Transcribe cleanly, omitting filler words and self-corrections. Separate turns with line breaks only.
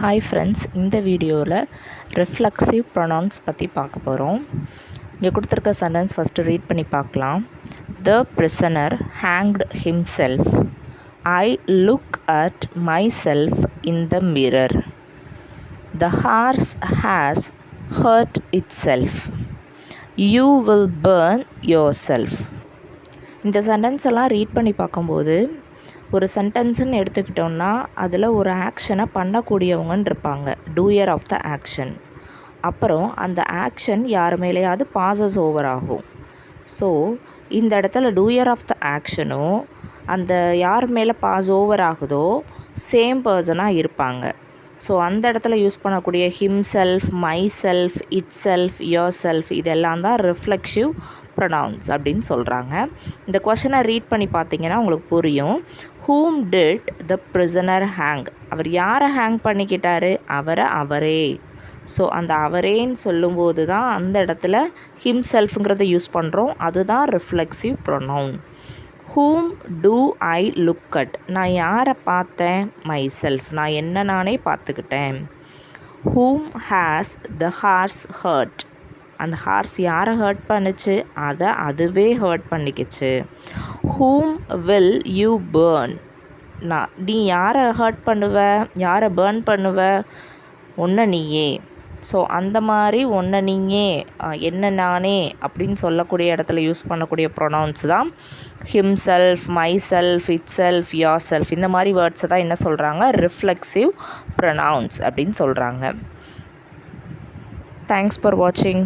Hi friends, இந்த வீடியோவில் reflexive pronounce பற்றி பார்க்க போகிறோம். இங்கே கொடுத்துருக்க சென்டென்ஸ் ஃபஸ்ட்டு ரீட் பண்ணி பார்க்கலாம். The prisoner hanged himself. I look at myself in the mirror. The horse has hurt itself. You will burn yourself. இந்த சென்டென்ஸ் எல்லாம் ரீட் பண்ணி பார்க்கும்போது ஒரு சென்டென்ஸுன்னு எடுத்துக்கிட்டோம்னா அதில் ஒரு ஆக்ஷனை பண்ணக்கூடியவங்கன்னு இருப்பாங்க, டூயர் ஆஃப் த ஆக்ஷன். அப்புறம் அந்த ஆக்ஷன் யார் மேலேயாவது பாசஸ் ஓவர் ஆகும். ஸோ இந்த இடத்துல டூயர் ஆஃப் த ஆக்ஷனும் அந்த யார் மேலே பாஸ் ஓவர் ஆகுதோ சேம் பர்சனாக இருப்பாங்க. ஸோ அந்த இடத்துல யூஸ் பண்ணக்கூடிய himself, my self, it self, your self இதெல்லாம் தான் ரிஃப்ளெக்சிவ் ப்ரொனவுன்ஸ் அப்படின்னு சொல்கிறாங்க. இந்த கொஷனை ரீட் பண்ணி பார்த்தீங்கன்னா உங்களுக்கு புரியும். whom did the prisoner hang? அவர் யாரை ஹேங் பண்ணிக்கிட்டாரு? அவரே. ஸோ அந்த அவரேன்னு சொல்லும்போது தான் அந்த இடத்துல ஹிம்செல்ஃப்ங்கிறத யூஸ் பண்ணுறோம். அதுதான் reflexive pronoun. whom do I look at? நான் யாரை பார்த்தேன்? myself. நான் என்ன நானே பார்த்துக்கிட்டேன். whom has the horse hurt? அந்த ஹார்ஸ் யாரை ஹர்ட் பண்ணுச்சு? அதுவே hurt பண்ணிக்கிச்சு. whom will you burn? நீ யாரை ஹர்ட் பண்ணுவ? யாரை பேர்ன் பண்ணுவ? ஒன்றை நீயே. ஸோ அந்த மாதிரி ஒன்றை நீயே, என்ன நானே அப்படின்னு சொல்லக்கூடிய இடத்துல யூஸ் பண்ணக்கூடிய ப்ரொனவுன்ஸ் தான் himself, my self, it self, your self. இந்த மாதிரி வேர்ட்ஸை தான் என்ன சொல்கிறாங்க? ரிஃப்ளெக்சிவ் ப்ரொனவுன்ஸ் அப்படின்னு சொல்கிறாங்க. தேங்க்ஸ் ஃபார் வாட்சிங்.